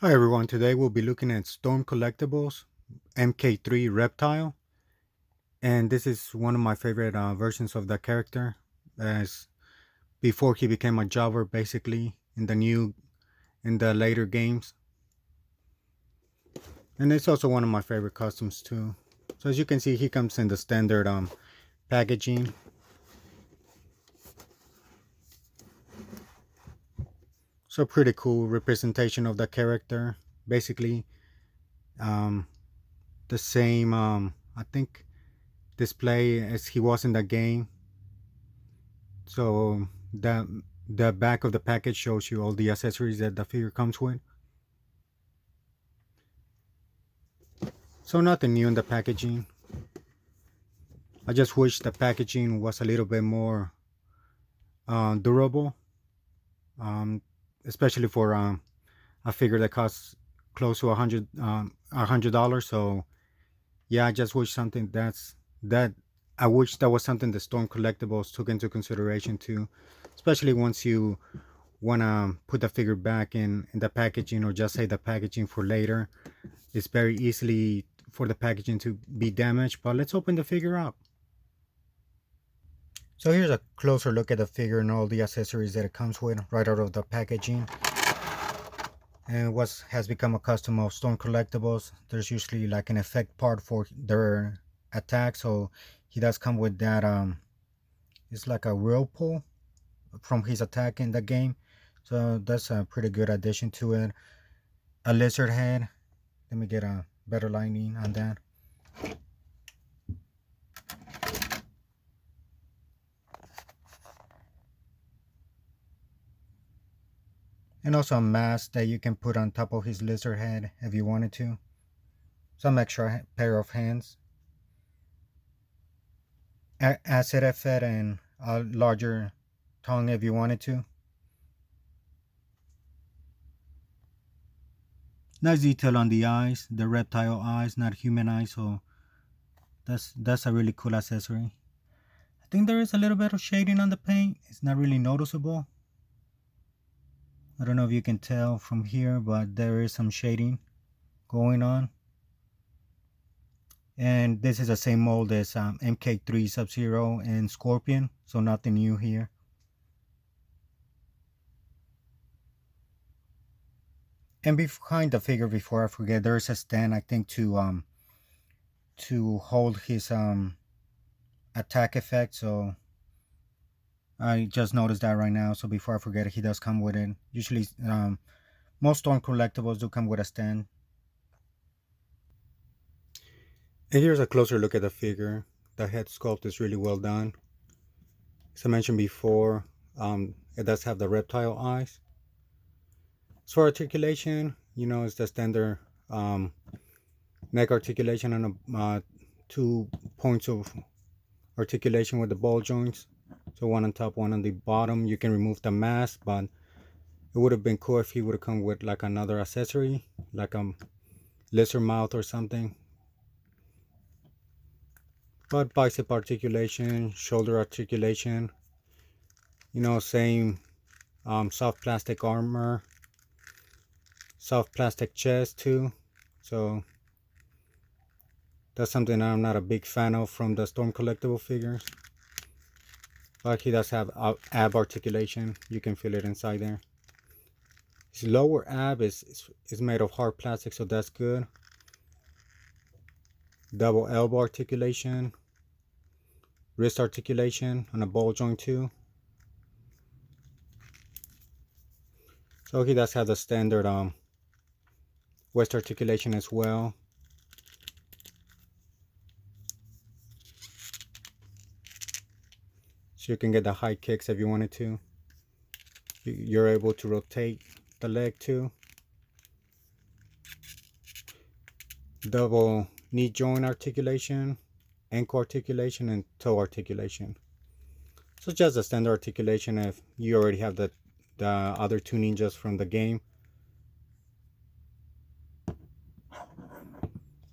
Hi everyone, today we'll be looking at Storm Collectibles MK3 Reptile, and this is one of my favorite versions of the character, as before he became a jobber basically in the later games, and it's also one of my favorite costumes too. So as you can see, he comes in the standard packaging. So pretty cool representation of the character, basically um, the same I think display as he was in the game. So the back of the package shows you all the accessories that the figure comes with. So nothing new in the packaging. I just wish the packaging was a little bit more durable, um, especially for a figure that costs close to $100. So yeah, I just wish something that I wish that was something the Storm Collectibles took into consideration too, especially once you want to put the figure back in the packaging, or just say the packaging for later. It's very easily for the packaging to be damaged, but let's open the figure up. So here's a closer look at the figure and all the accessories that it comes with right out of the packaging. And what has become a custom of Stone Collectibles, there's usually like an effect part for their attack. So he does come with that it's like a whirlpool from his attack in the game. So that's a pretty good addition to it. A lizard head. Let me get a better lighting on that. And also a mask that you can put on top of his lizard head if you wanted to. Some extra pair of hands. Acid effect and a larger tongue if you wanted to. Nice detail on the eyes, the reptile eyes, not human eyes, so that's a really cool accessory. I think there is a little bit of shading on the paint. It's not really noticeable. I don't know if you can tell from here, but there is some shading going on. And this is the same mold as MK3, Sub-Zero, and Scorpion, so nothing new here. And behind the figure, before I forget, there's a stand, I think, to hold his attack effect. So I just noticed that right now. So before I forget, he does come with it. Usually, most Storm Collectibles do come with a stand. And here's a closer look at the figure. The head sculpt is really well done. As I mentioned before, it does have the reptile eyes. So for articulation, it's the standard neck articulation and 2 points of articulation with the ball joints. So one on top, one on the bottom. You can remove the mask, but it would have been cool if he would have come with like another accessory, like a lizard mouth or something. But bicep articulation, shoulder articulation, same soft plastic armor, soft plastic chest too. So that's something I'm not a big fan of from the Storm Collectible figures. But he does have ab articulation. You can feel it inside there. His lower ab is made of hard plastic, so that's good. Double elbow articulation. Wrist articulation on a ball joint too. So he does have the standard waist articulation as well. So you can get the high kicks if you wanted to. You're able to rotate the leg too. Double knee joint articulation, ankle articulation, and toe articulation. So just the standard articulation if you already have the other two ninjas from the game.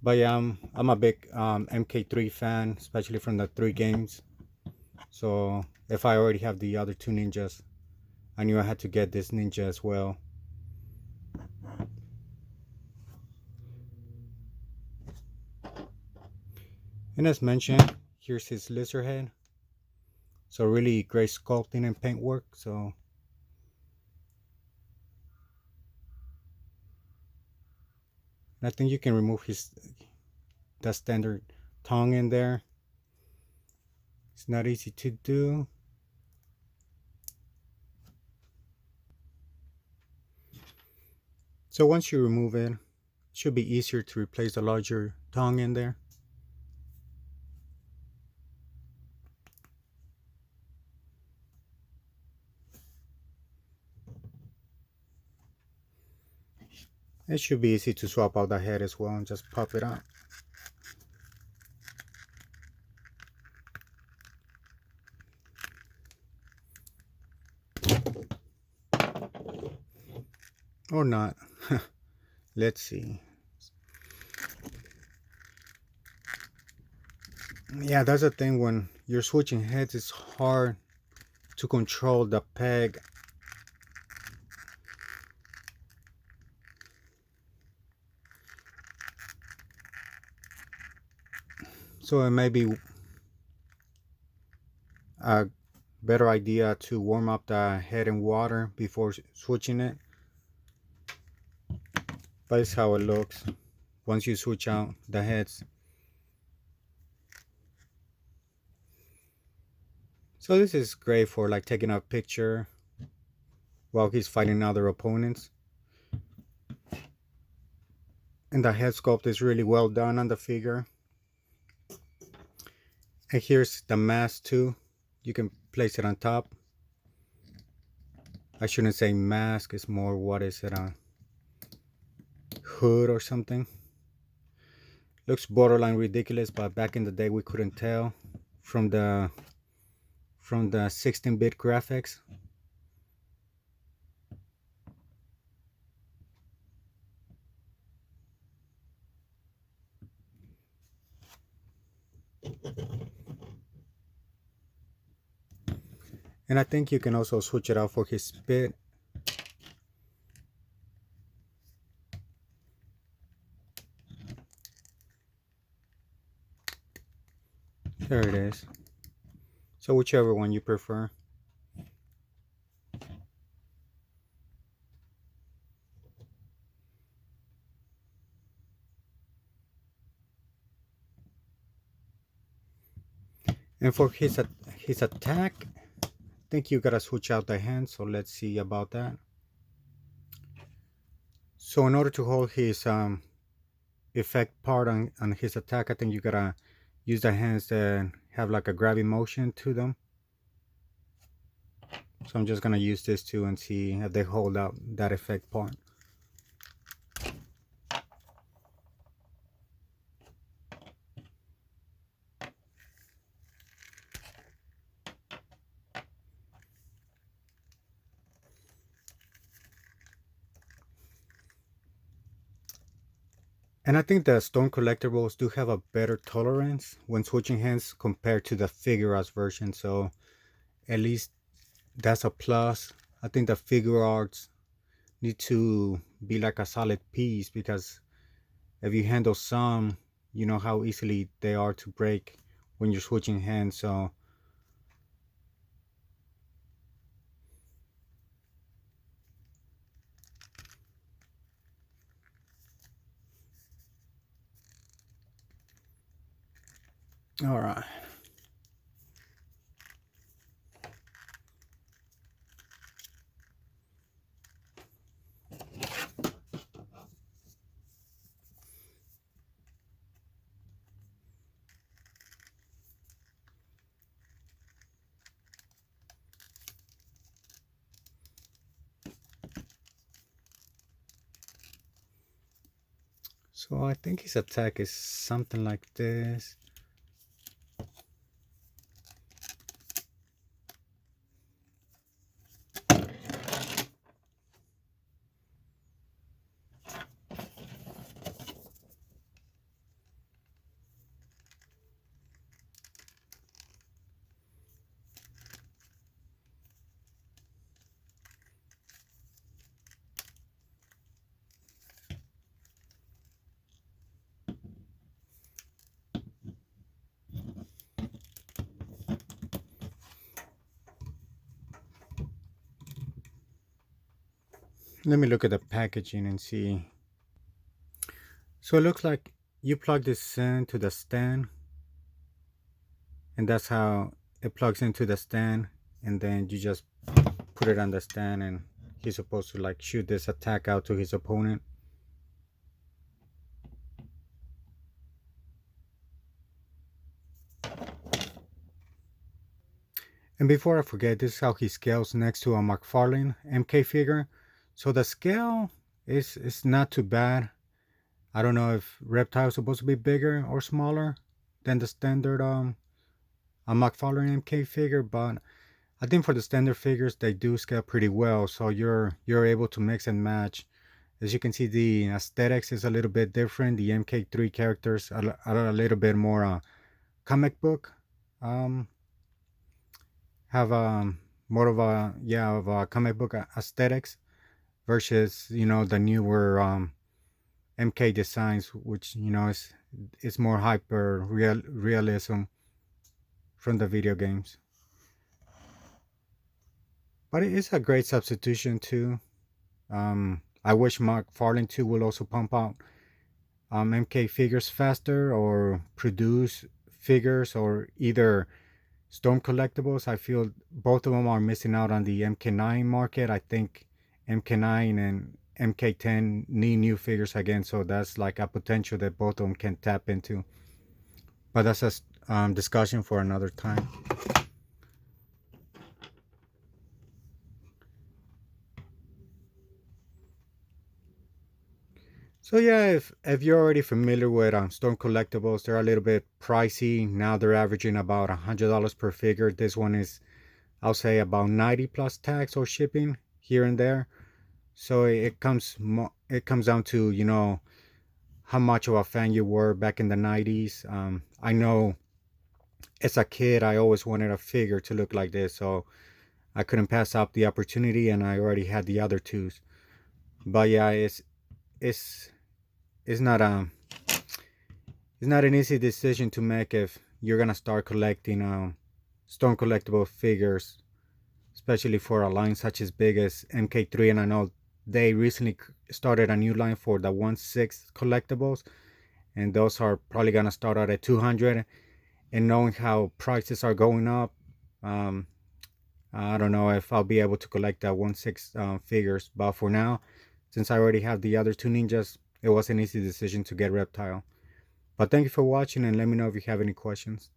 But yeah, I'm a big MK3 fan, especially from the 3 games. So if I already have the other two ninjas, I knew I had to get this ninja as well. And as mentioned, here's his lizard head. So really great sculpting and paint work. So I think you can remove that standard tongue in there. It's not easy to do. So once you remove it, it should be easier to replace the larger tongue in there. It should be easy to swap out the head as well and just pop it out. Or not. Let's see. Yeah, that's the thing, when you're switching heads, it's hard to control the peg. So it may be a better idea to warm up the head in water before switching it. But it's how it looks once you switch out the heads. So this is great for like taking a picture while he's fighting other opponents. And the head sculpt is really well done on the figure. And here's the mask too. You can place it on top. I shouldn't say mask, it's more, what is it, a hood or something. Looks borderline ridiculous, but back in the day we couldn't tell from the 16-bit graphics. And I think you can also switch it out for his spit. There it is. So whichever one you prefer. And for his attack, I think you gotta switch out the hand. So let's see about that. So in order to hold his effect part on his attack, I think you gotta use the hands that have like a grabbing motion to them. So I'm just gonna use this too and see if they hold out that effect part. And I think the stone collectibles do have a better tolerance when switching hands compared to the figure arts version. So at least that's a plus. I think the figure arts need to be like a solid piece, because if you handle some, you know how easily they are to break when you're switching hands. So all right. So I think his attack is something like this. Let me look at the packaging and see. So it looks like you plug this into the stand, and that's how it plugs into the stand, and then you just put it on the stand, and he's supposed to like shoot this attack out to his opponent. And before I forget, this is how he scales next to a McFarlane MK figure. So the scale is not too bad. I don't know if Reptile is supposed to be bigger or smaller than the standard a McFarlane MK figure, but I think for the standard figures they do scale pretty well. So you're able to mix and match. As you can see, the aesthetics is a little bit different. The MK3 characters are a little bit more comic book. Um, have more of a of a comic book aesthetics versus the newer MK designs, which is more hyper realism from the video games. But it is a great substitution too. I wish McFarlane 2 will also pump out MK figures faster or produce figures or either Storm Collectibles. I feel both of them are missing out on the MK9 market. I think MK9 and MK10 need new figures again, so that's like a potential that both of them can tap into. But that's a discussion for another time. So yeah, if you're already familiar with Storm Collectibles, they're a little bit pricey. Now they're averaging about $100 per figure. This one is, I'll say, about 90 plus tax or shipping here and there. So it comes down to how much of a fan you were back in the 90s. I know as a kid I always wanted a figure to look like this, so I couldn't pass up the opportunity, and I already had the other twos. But yeah, it's it's not it's not an easy decision to make if you're gonna start collecting Storm Collectible figures, especially for a line such as big as MK3. And I know they recently started a new line for the 1/6 collectibles, and those are probably gonna start out at 200. And knowing how prices are going up, um, I don't know if I'll be able to collect the 1/6 figures. But for now, since I already have the other two ninjas, it was an easy decision to get Reptile. But thank you for watching, and let me know if you have any questions.